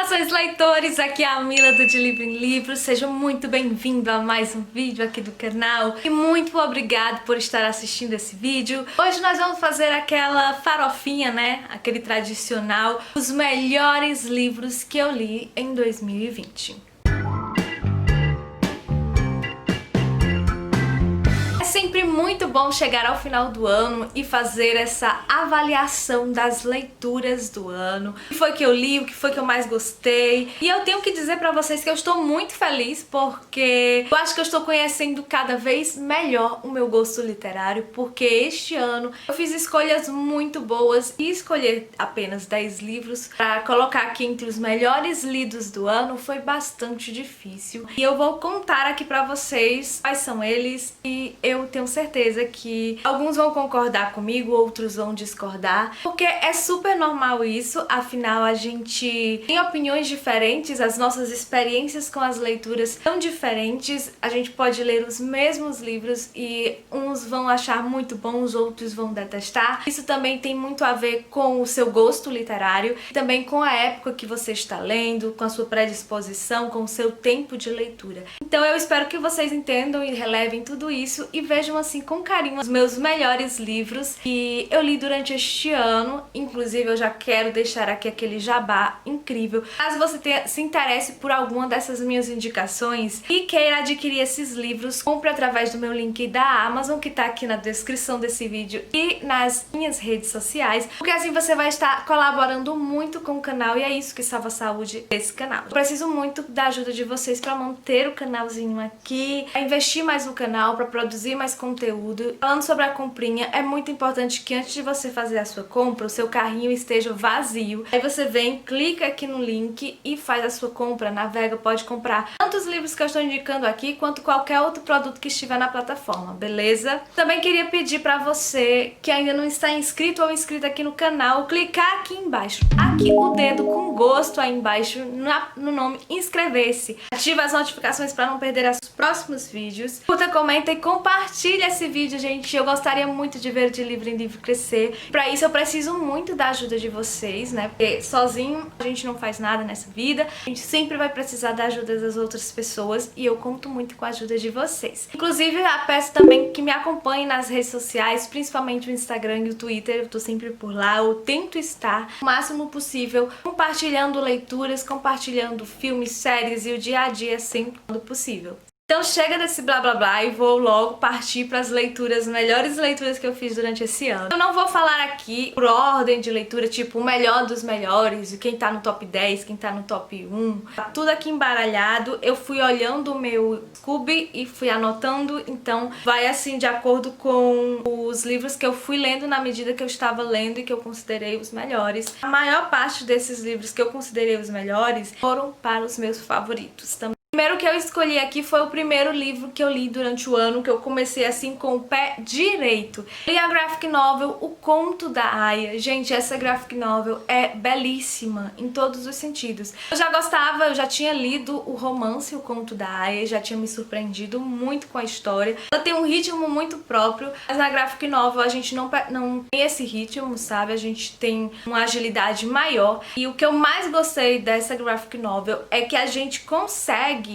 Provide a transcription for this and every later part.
Saudações leitores, aqui é a Mila do De Livro em Livro. Seja muito bem-vindo a mais um vídeo aqui do canal e muito obrigado por estar assistindo esse vídeo. Hoje nós vamos fazer aquela farofinha, né? Aquele tradicional, os melhores livros que eu li em 2020. É sempre muito bom chegar ao final do ano e fazer essa avaliação das leituras do ano. O que foi que eu li, o que foi que eu mais gostei. E eu tenho que dizer pra vocês que eu estou muito feliz porque eu acho que eu estou conhecendo cada vez melhor o meu gosto literário, porque este ano eu fiz escolhas muito boas e escolher apenas 10 livros pra colocar aqui entre os melhores lidos do ano foi bastante difícil. E eu vou contar aqui pra vocês quais são eles e eu tenho certeza que alguns vão concordar comigo, outros vão discordar, porque é super normal isso, afinal a gente tem opiniões diferentes, as nossas experiências com as leituras são diferentes, a gente pode ler os mesmos livros e uns vão achar muito bons, outros vão detestar. Isso também tem muito a ver com o seu gosto literário, também com a época que você está lendo, com a sua predisposição, com o seu tempo de leitura. Então eu espero que vocês entendam e relevem tudo isso e vejam assim com carinho os meus melhores livros que eu li durante este ano. Inclusive eu já quero deixar aqui aquele jabá incrível. Caso você se interesse por alguma dessas minhas indicações e queira adquirir esses livros, compre através do meu link da Amazon, que tá aqui na descrição desse vídeo e nas minhas redes sociais, porque assim você vai estar colaborando muito com o canal e é isso que salva a saúde desse canal. Eu preciso muito da ajuda de vocês para manter o canalzinho aqui, pra investir mais no canal, para produzir mais conteúdo. Falando sobre a comprinha, é muito importante que antes de você fazer a sua compra, o seu carrinho esteja vazio. Aí você vem, clica aqui no link e faz a sua compra, navega, pode comprar tanto os livros que eu estou indicando aqui, quanto qualquer outro produto que estiver na plataforma, beleza? Também queria pedir pra você que ainda não está inscrito ou inscrita aqui no canal, clicar aqui embaixo, aqui o dedo com gosto aí embaixo no nome inscrever-se. Ativa as notificações para não perder os próximos vídeos. Curta, comenta e compartilha esse vídeo, gente. Eu gostaria muito de ver o De Livro em Livro crescer. Pra isso eu preciso muito da ajuda de vocês, né? Porque sozinho a gente não faz nada nessa vida. A gente sempre vai precisar da ajuda das outras pessoas e eu conto muito com a ajuda de vocês. Inclusive, eu peço também que me acompanhem nas redes sociais, principalmente o Instagram e o Twitter. Eu tô sempre por lá, eu tento estar o máximo possível compartilhando leituras, compartilhando filmes, séries e o dia a dia sempre quando possível. Então chega desse blá blá blá e vou logo partir para as leituras, melhores leituras que eu fiz durante esse ano. Eu não vou falar aqui por ordem de leitura, tipo o melhor dos melhores, quem tá no top 10, quem tá no top 1, tá tudo aqui embaralhado. Eu fui olhando o meu Scooby e fui anotando, então vai assim de acordo com os livros que eu fui lendo na medida que eu estava lendo e que eu considerei os melhores. A maior parte desses livros que eu considerei os melhores foram para os meus favoritos também. O primeiro que eu escolhi aqui foi o primeiro livro que eu li durante o ano, que eu comecei assim com o pé direito. Li a graphic novel O Conto da Aia. Gente, essa graphic novel é belíssima em todos os sentidos. Eu já gostava, eu já tinha lido o romance O Conto da Aia, já tinha me surpreendido muito com a história. Ela tem um ritmo muito próprio, mas na graphic novel a gente não tem esse ritmo, sabe? A gente tem uma agilidade maior. E o que eu mais gostei dessa graphic novel é que a gente consegue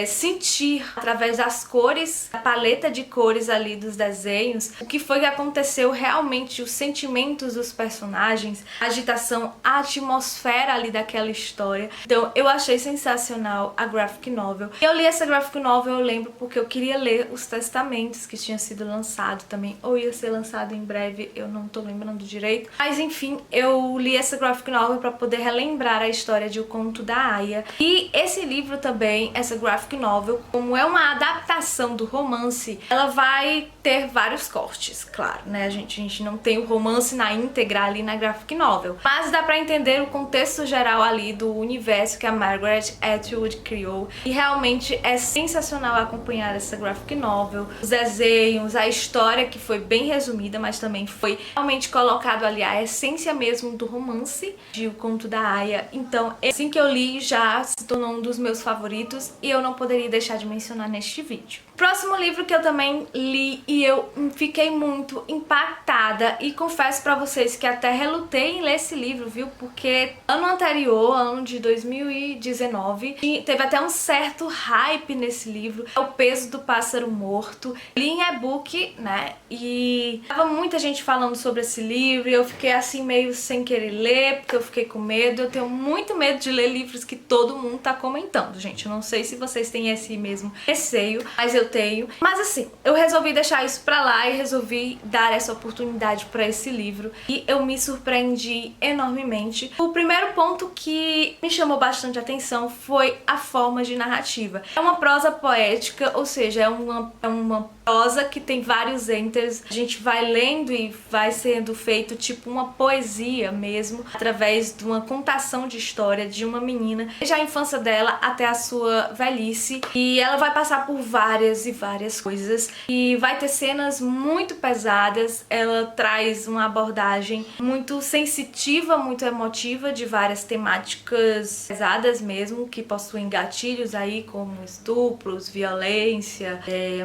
sentir através das cores, a paleta de cores ali dos desenhos, o que foi que aconteceu realmente, os sentimentos dos personagens, a agitação, a atmosfera ali daquela história. Então eu achei sensacional a graphic novel. Eu li essa graphic novel, eu lembro, porque eu queria ler Os Testamentos, que tinha sido lançado também, ou ia ser lançado em breve, eu não tô lembrando direito. Mas enfim, eu li essa graphic novel para poder relembrar a história de O Conto da Aia. E esse livro também, essa graphic novel, como é uma adaptação do romance, ela vai ter vários cortes, claro, né? A gente não tem o romance na íntegra ali na graphic novel, mas dá pra entender o contexto geral ali do universo que a Margaret Atwood criou, e realmente é sensacional acompanhar essa graphic novel, os desenhos, a história que foi bem resumida, mas também foi realmente colocado ali a essência mesmo do romance de O Conto da Aia. Então, assim que eu li, já se tornou um dos meus favoritos e eu não poderia deixar de mencionar neste vídeo. Próximo livro que eu também li e eu fiquei muito impactada, e confesso pra vocês que até relutei em ler esse livro, viu? Porque ano anterior, ano de 2019, teve até um certo hype nesse livro. É O Peso do Pássaro Morto. Li em e-book, né? E tava muita gente falando sobre esse livro e eu fiquei assim meio sem querer ler, porque eu fiquei com medo. Eu tenho muito medo de ler livros que todo mundo tá comentando, gente. Eu não sei se vocês têm esse mesmo receio, mas eu tenho. Mas assim, eu resolvi deixar isso pra lá e resolvi dar essa oportunidade pra esse livro. E eu me surpreendi enormemente. O primeiro ponto que me chamou bastante atenção foi a forma de narrativa. É uma prosa poética, ou seja, é uma prosa que tem vários enters. A gente vai lendo e vai sendo feito tipo uma poesia mesmo, através de uma contação de história de uma menina, desde a infância dela até a sua velhice. E ela vai passar por várias e várias coisas e vai ter cenas muito pesadas. Ela traz uma abordagem muito sensitiva, muito emotiva, de várias temáticas pesadas mesmo, que possuem gatilhos aí como estupros, violência,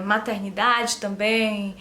maternidade também,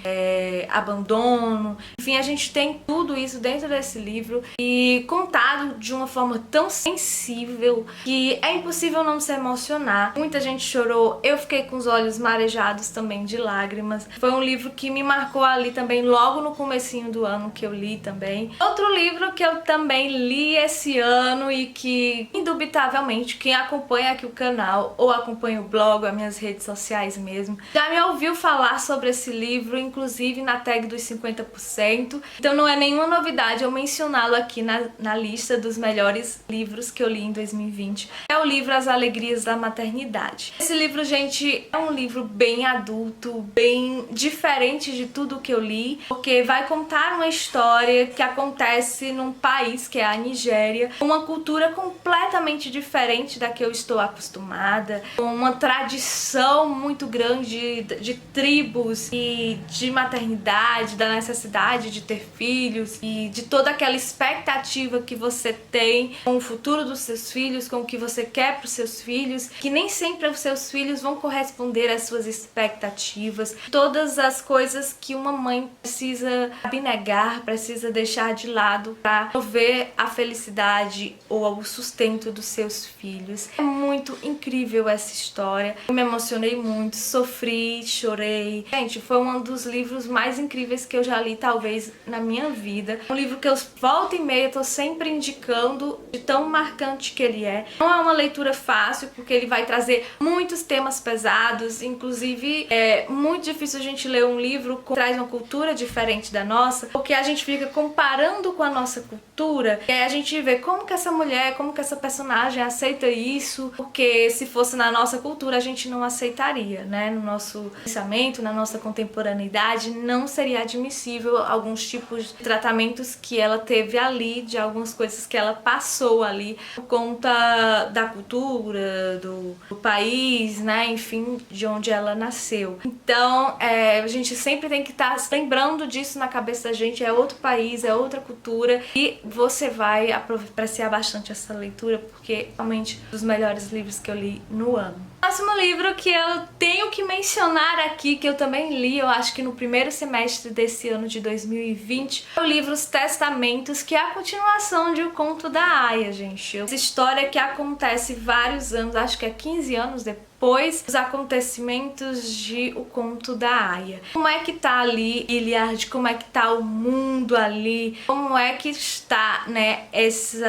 abandono. Enfim, a gente tem tudo isso dentro desse livro e contado de uma forma tão sensível que é impossível não se emocionar. Muita gente chorou, eu fiquei com os olhos marejados também de lágrimas. Foi um livro que me marcou ali também logo no comecinho do ano, que eu li também. Outro livro que eu também li esse ano e que, indubitavelmente, quem acompanha aqui o canal ou acompanha o blog, as minhas redes sociais mesmo, já me ouviu falar sobre esse livro, inclusive na tag dos 50%. Então não é nenhuma novidade eu mencioná-lo aqui na lista dos melhores livros que eu li em 2020. É o livro As Alegrias da Maternidade. Esse livro, gente, é um livro bem adulto, bem diferente de tudo que eu li, porque vai contar uma história que acontece num país que é a Nigéria, uma cultura completamente diferente da que eu estou acostumada, uma tradição muito grande de tribos e de maternidade, da necessidade de ter filhos e de toda aquela expectativa que você tem com o futuro dos seus filhos, com o que você quer para os seus filhos, que nem sempre os seus filhos vão corresponder às suas expectativas, todas as coisas que uma mãe precisa abnegar, precisa deixar de lado para prover a felicidade ou o sustento dos seus filhos. É muito incrível essa história. Eu me emocionei muito, sofri, chorei. Gente, foi um dos livros mais incríveis que eu já li, talvez, na minha vida. Um livro que eu volta e meia tô sempre indicando, de tão marcante que ele é. Não é uma leitura fácil, porque ele vai trazer muitos temas pesados, inclusive é muito difícil a gente ler um livro que traz uma cultura diferente da nossa, porque a gente fica comparando com a nossa cultura, e aí a gente vê como que essa mulher, como que essa personagem aceita isso, porque se fosse na nossa cultura a gente não aceitaria, né? No nosso pensamento, na nossa contemporaneidade, não seria admissível alguns tipos de tratamentos que ela teve ali, de algumas coisas que ela passou ali, por conta da cultura, do país, né? Enfim, de onde ela nasceu. Então, a gente sempre tem que estar lembrando disso na cabeça da gente. É outro país, é outra cultura, e você vai apreciar bastante essa leitura, porque é realmente um dos melhores livros que eu li no ano. Próximo livro que eu tenho que mencionar aqui, que eu também li, eu acho que no primeiro semestre desse ano de 2020, é o livro Os Testamentos, que é a continuação de O Conto da Aia, gente. Essa história que acontece vários anos, acho que é 15 anos depois dos acontecimentos de O Conto da Aia. Como é que tá ali Iliad, como é que tá o mundo ali, como é que está, né, esse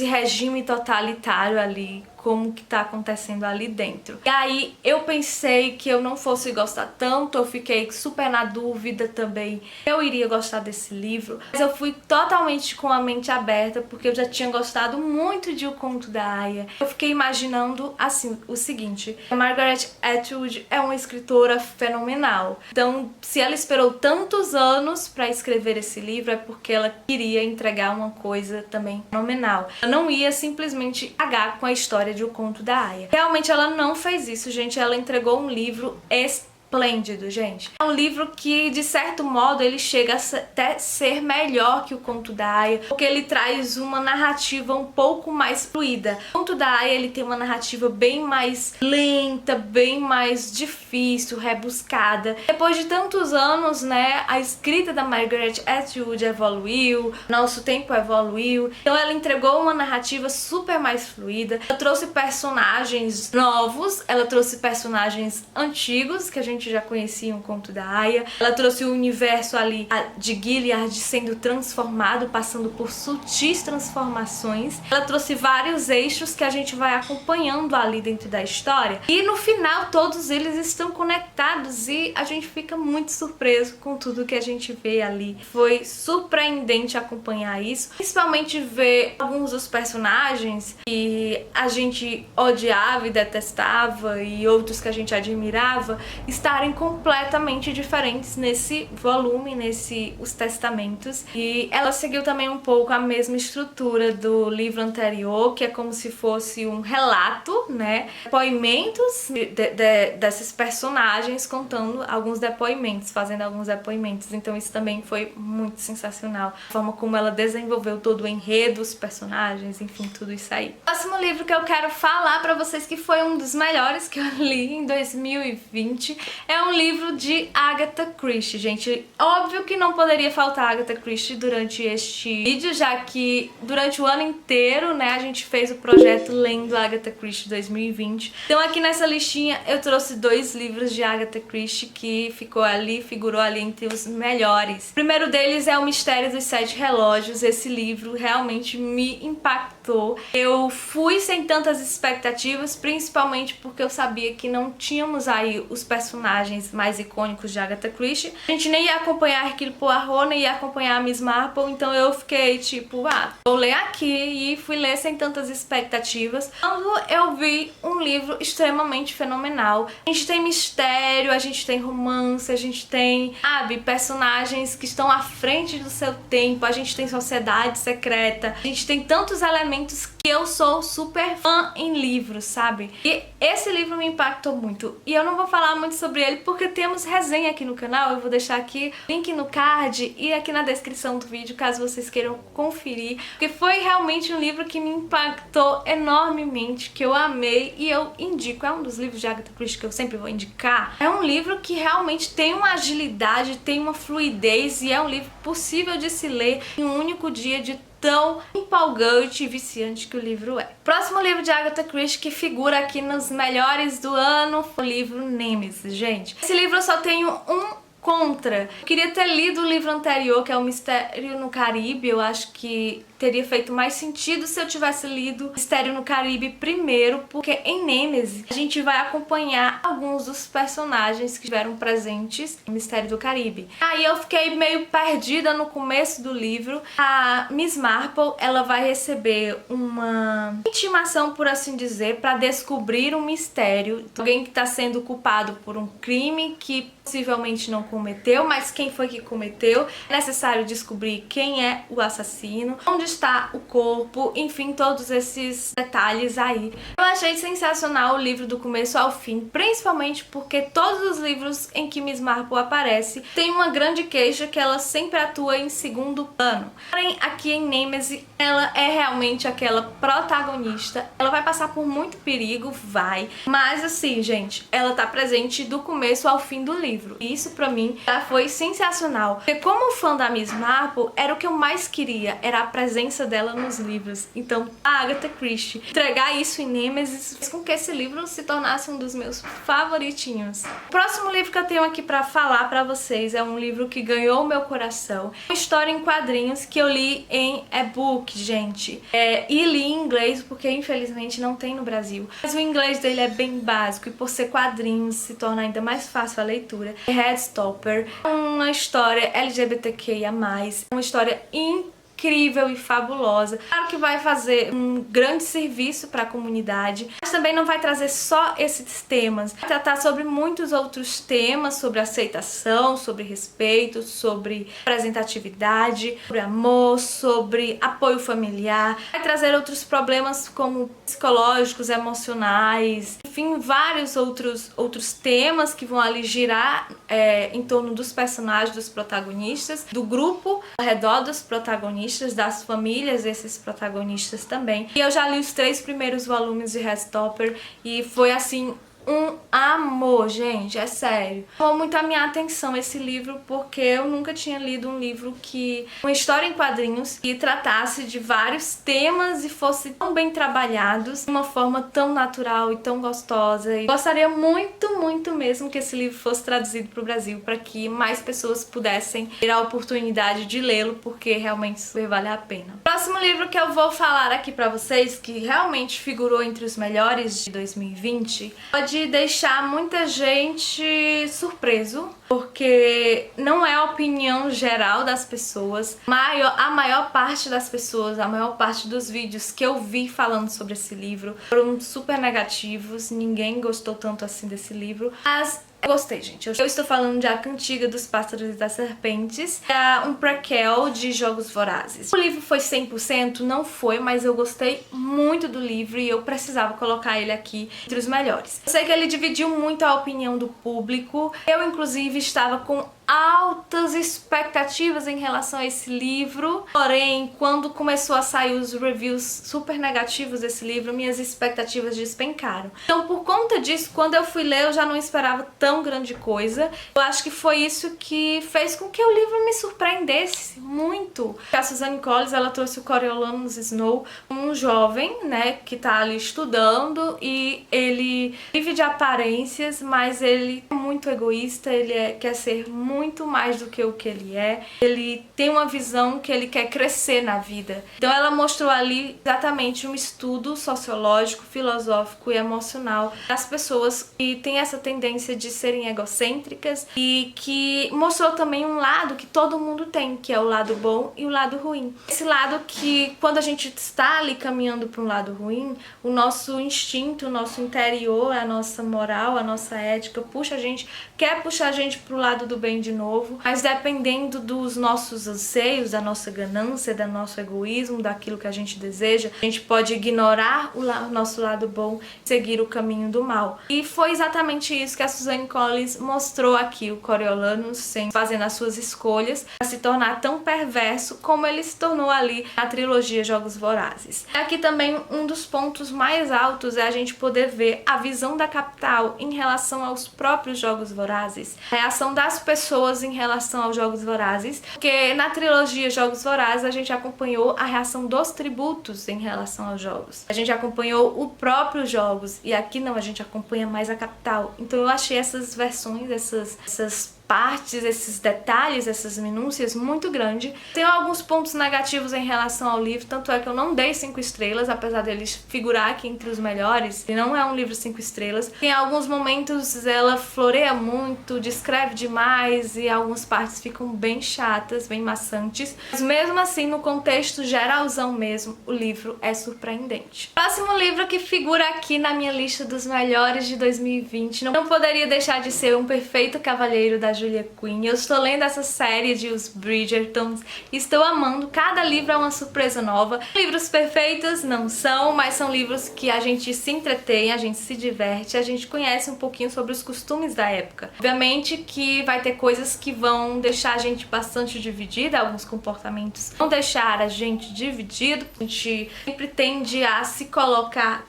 regime totalitário ali, como que tá acontecendo ali dentro. E aí eu pensei que eu não fosse gostar tanto, eu fiquei super na dúvida também. Eu iria gostar desse livro, mas eu fui totalmente com a mente aberta, porque eu já tinha gostado muito de O Conto da Aia. Eu fiquei imaginando, assim, o seguinte: a Margaret Atwood é uma escritora fenomenal. Então, se ela esperou tantos anos para escrever esse livro, é porque ela queria entregar uma coisa também fenomenal. Ela não ia simplesmente cagar com a história de O Conto da Aia. Realmente ela não fez isso, gente. Ela entregou um livro esplêndido, gente. É um livro que, de certo modo, ele chega até ser melhor que o Conto da Aia, porque ele traz uma narrativa um pouco mais fluida. O Conto da Aia, ele tem uma narrativa bem mais lenta, bem mais difícil, rebuscada. Depois de tantos anos, né, a escrita da Margaret Atwood evoluiu, nosso tempo evoluiu, então ela entregou uma narrativa super mais fluida. Ela trouxe personagens novos, ela trouxe personagens antigos que a gente já conhecia no Conto da Aia. Ela trouxe o universo ali de Gilead sendo transformado, passando por sutis transformações. Ela trouxe vários eixos que a gente vai acompanhando ali dentro da história. E no final todos eles estão conectados e a gente fica muito surpreso com tudo que a gente vê ali. Foi surpreendente acompanhar isso, principalmente ver alguns dos personagens que a gente odiava e detestava e outros que a gente admirava estarem completamente diferentes nesse volume, Os Testamentos. E ela seguiu também um pouco a mesma estrutura do livro anterior, que é como se fosse um relato, né? Depoimentos desses personagens contando alguns depoimentos, fazendo alguns depoimentos. Então isso também foi muito sensacional. A forma como ela desenvolveu todo o enredo, os personagens, enfim, tudo isso aí. O próximo livro que eu quero falar pra vocês, que foi um dos melhores que eu li em 2020, é um livro de Agatha Christie, gente. Óbvio que não poderia faltar Agatha Christie durante este vídeo, já que durante o ano inteiro, né, a gente fez o projeto Lendo Agatha Christie 2020. Então aqui nessa listinha eu trouxe 2 livros de Agatha Christie que figurou ali entre os melhores. O primeiro deles é O Mistério dos 7 Relógios. Esse livro realmente me impactou. Eu fui sem tantas expectativas, principalmente porque eu sabia que não tínhamos aí os personagens mais icônicos de Agatha Christie. A gente nem ia acompanhar Hercule Poirot, nem ia acompanhar a Miss Marple, então eu fiquei tipo, vou ler aqui, e fui ler sem tantas expectativas. Quando eu vi um livro extremamente fenomenal. A gente tem mistério, a gente tem romance, a gente tem, personagens que estão à frente do seu tempo, a gente tem sociedade secreta, a gente tem tantos elementos que eu sou super fã em livros, sabe? E esse livro me impactou muito. E eu não vou falar muito sobre ele porque temos resenha aqui no canal. Eu vou deixar aqui o link no card e aqui na descrição do vídeo, caso vocês queiram conferir. Porque foi realmente um livro que me impactou enormemente, que eu amei e eu indico. É um dos livros de Agatha Christie que eu sempre vou indicar. É um livro que realmente tem uma agilidade, tem uma fluidez e é um livro possível de se ler em um único dia, de tão empolgante e viciante que o livro é. Próximo livro de Agatha Christie que figura aqui nos melhores do ano foi o livro Nêmesis, gente. Esse livro eu só tenho um contra. Eu queria ter lido o livro anterior, que é O Mistério no Caribe. Eu acho que teria feito mais sentido se eu tivesse lido Mistério no Caribe primeiro, porque em Nêmesis a gente vai acompanhar alguns dos personagens que estiveram presentes em Mistério do Caribe. Aí eu fiquei meio perdida no começo do livro. A Miss Marple, ela vai receber uma intimação, por assim dizer, para descobrir um mistério. Alguém que está sendo culpado por um crime que possivelmente não cometeu, mas quem foi que cometeu? É necessário descobrir quem é o assassino, onde está o corpo, enfim, todos esses detalhes aí. Eu achei sensacional o livro do começo ao fim, principalmente porque todos os livros em que Miss Marple aparece tem uma grande queixa que ela sempre atua em segundo plano. Porém, aqui em Nêmesis, ela é realmente aquela protagonista. Ela vai passar por muito perigo, mas assim, gente, ela tá presente do começo ao fim do livro. E isso pra mim já foi sensacional. Porque como fã da Miss Marple, era o que eu mais queria, era a presença dela nos livros. Então, a Agatha Christie entregar isso em Nêmesis fez com que esse livro se tornasse um dos meus favoritinhos. O próximo livro que eu tenho aqui pra falar pra vocês é um livro que ganhou o meu coração. Uma história em quadrinhos que eu li em e-book, gente. E li em inglês, porque infelizmente não tem no Brasil. Mas o inglês dele é bem básico e por ser quadrinhos se torna ainda mais fácil a leitura. Heartstopper, uma história LGBTQIA+, uma história incrível e fabulosa. Claro que vai fazer um grande serviço para a comunidade, mas também não vai trazer só esses temas. Vai tratar sobre muitos outros temas, sobre aceitação, sobre respeito, sobre representatividade, sobre amor, sobre apoio familiar. Vai trazer outros problemas como psicológicos, emocionais, enfim, enfim, vários outros temas que vão ali girar em torno dos personagens, dos protagonistas, do grupo ao redor dos protagonistas, das famílias desses protagonistas também. E eu já li os 3 primeiros volumes de Heartstopper e foi assim um amor, gente, é sério. Chamou muito a minha atenção esse livro porque eu nunca tinha lido um livro uma história em quadrinhos que tratasse de vários temas e fosse tão bem trabalhados de uma forma tão natural e tão gostosa. E gostaria muito, muito mesmo que esse livro fosse traduzido para o Brasil para que mais pessoas pudessem ter a oportunidade de lê-lo, porque realmente super vale a pena. O próximo livro que eu vou falar aqui para vocês, que realmente figurou entre os melhores de 2020, pode deixar muita gente surpreso, porque não é a opinião geral das pessoas. A maior parte das pessoas, a maior parte dos vídeos que eu vi falando sobre esse livro foram super negativos, ninguém gostou tanto assim desse livro, mas eu gostei, gente. Eu estou falando de A Cantiga dos Pássaros e das Serpentes, um prequel de Jogos Vorazes. O livro foi 100%? Não foi, mas eu gostei muito do livro e eu precisava colocar ele aqui entre os melhores. Eu sei que ele dividiu muito a opinião do público. Eu, inclusive, estava com altas expectativas em relação a esse livro, porém, quando começou a sair os reviews super negativos desse livro, minhas expectativas despencaram. Então, por conta disso, quando eu fui ler, eu já não esperava tão grande coisa. Eu acho que foi isso que fez com que o livro me surpreendesse muito. A Suzanne Collins, ela trouxe o Coriolanus Snow, um jovem, né, que tá ali estudando e ele vive de aparências, mas ele é muito egoísta, quer ser muito mais do que o que ele é. Ele tem uma visão que ele quer crescer na vida. Então ela mostrou ali exatamente um estudo sociológico, filosófico e emocional das pessoas que têm essa tendência de serem egocêntricas e que mostrou também um lado que todo mundo tem, que é o lado bom e o lado ruim. Esse lado que, quando a gente está ali caminhando para um lado ruim, o nosso instinto, o nosso interior, a nossa moral, a nossa ética quer puxar a gente para o lado do bem de novo, mas dependendo dos nossos anseios, da nossa ganância, do nosso egoísmo, daquilo que a gente deseja, a gente pode ignorar o nosso lado bom e seguir o caminho do mal. E foi exatamente isso que a Suzanne Collins mostrou aqui, o Coriolanus fazendo as suas escolhas para se tornar tão perverso como ele se tornou ali na trilogia Jogos Vorazes. Aqui também um dos pontos mais altos é a gente poder ver a visão da capital em relação aos próprios Jogos Vorazes, a reação das pessoas em relação aos Jogos Vorazes, porque na trilogia Jogos Vorazes a gente acompanhou a reação dos tributos em relação aos jogos. A gente acompanhou o próprio jogos e aqui não, a gente acompanha mais a capital. Então eu achei essas versões, essas partes, esses detalhes, essas minúcias muito grande. Tem alguns pontos negativos em relação ao livro, tanto é que eu não dei 5 estrelas, apesar dele figurar aqui entre os melhores. Ele não é um livro 5 estrelas. Em alguns momentos ela floreia muito, descreve demais e algumas partes ficam bem chatas, bem maçantes. Mas mesmo assim, no contexto geralzão mesmo, o livro é surpreendente. Próximo livro que figura aqui na minha lista dos melhores de 2020 não poderia deixar de ser Um Perfeito Cavalheiro, da Julia Quinn. Eu estou lendo essa série de Os Bridgertons e estou amando. Cada livro é uma surpresa nova. Livros perfeitos não são, mas são livros que a gente se entretém, a gente se diverte, a gente conhece um pouquinho sobre os costumes da época. Obviamente que vai ter coisas que vão deixar a gente bastante dividida, alguns comportamentos vão deixar a gente dividido. A gente sempre tende a se colocar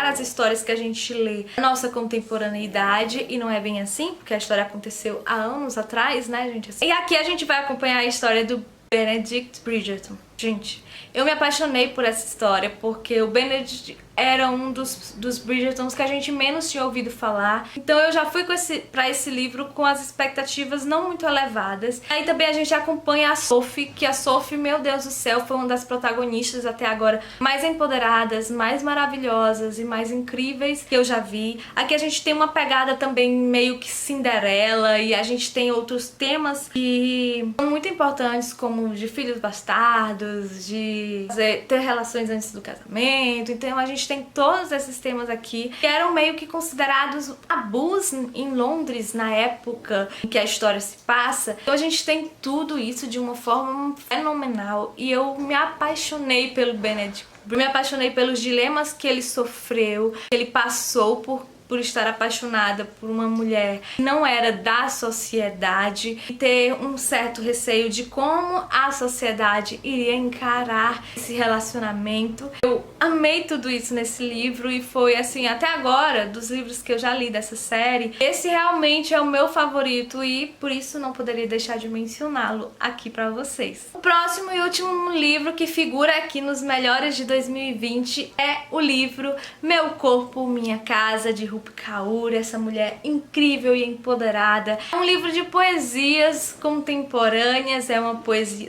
as histórias que a gente lê na nossa contemporaneidade e não é bem assim, porque a história aconteceu há anos atrás, né, gente? E aqui a gente vai acompanhar a história do Benedict Bridgerton. Gente, eu me apaixonei por essa história porque o Benedict era um dos Bridgertons que a gente menos tinha ouvido falar. Então eu já fui pra esse livro com as expectativas não muito elevadas. Aí também a gente acompanha a Sophie, que a Sophie, meu Deus do céu, foi uma das protagonistas até agora mais empoderadas, mais maravilhosas e mais incríveis que eu já vi. Aqui a gente tem uma pegada também meio que Cinderela e a gente tem outros temas que são muito importantes, como de filhos bastardos, de ter relações antes do casamento. Então a gente tem todos esses temas aqui que eram meio que considerados tabus em Londres na época em que a história se passa. Então a gente tem tudo isso de uma forma fenomenal e eu me apaixonei pelo Benedict. Me apaixonei pelos dilemas que ele sofreu, que ele passou por por estar apaixonada por uma mulher que não era da sociedade e ter um certo receio de como a sociedade iria encarar esse relacionamento. Eu amei tudo isso nesse livro e foi assim, até agora, dos livros que eu já li dessa série, esse realmente é o meu favorito e por isso não poderia deixar de mencioná-lo aqui pra vocês. O próximo e último livro que figura aqui nos melhores de 2020 é o livro Meu Corpo, Minha Casa, de Rupi Kaur, essa mulher incrível e empoderada. É um livro de poesias contemporâneas,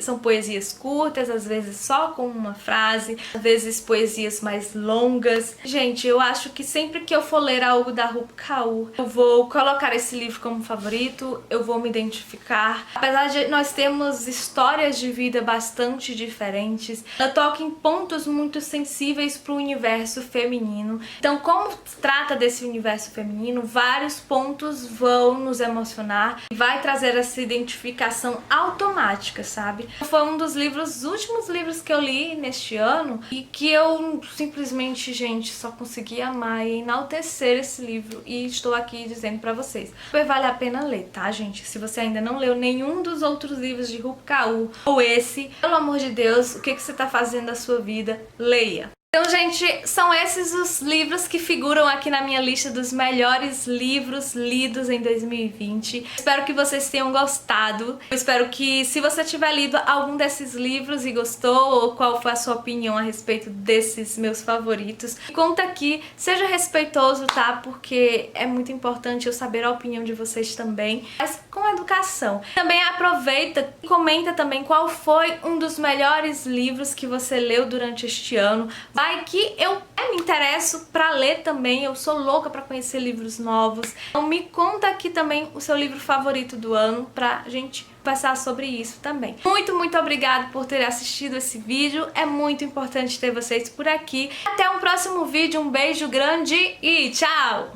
são poesias curtas, às vezes só com uma frase, às vezes poesias mais longas. Gente, eu acho que sempre que eu for ler algo da Rupi Kaur, eu vou colocar esse livro como favorito, eu vou me identificar. Apesar de nós termos histórias de vida bastante diferentes, ela toca em pontos muito sensíveis para o universo feminino. Então, como trata desse universo feminino, vários pontos vão nos emocionar e vai trazer essa identificação automática, sabe? Foi um dos últimos livros que eu li neste ano e que eu simplesmente, gente, só consegui amar e enaltecer esse livro e estou aqui dizendo pra vocês. Super vale a pena ler, tá, gente? Se você ainda não leu nenhum dos outros livros de Rupi Kaur ou esse, pelo amor de Deus, o que você tá fazendo da sua vida? Leia! Então, gente, são esses os livros que figuram aqui na minha lista dos melhores livros lidos em 2020. Espero que vocês tenham gostado. Eu espero que, se você tiver lido algum desses livros e gostou, ou qual foi a sua opinião a respeito desses meus favoritos, conta aqui, seja respeitoso, tá? Porque é muito importante eu saber a opinião de vocês também, mas com educação. Também aproveita e comenta também qual foi um dos melhores livros que você leu durante este ano. Vai que eu me interesso pra ler também, eu sou louca pra conhecer livros novos. Então me conta aqui também o seu livro favorito do ano pra gente conversar sobre isso também. Muito, muito obrigada por ter assistido esse vídeo, é muito importante ter vocês por aqui. Até um próximo vídeo, um beijo grande e tchau!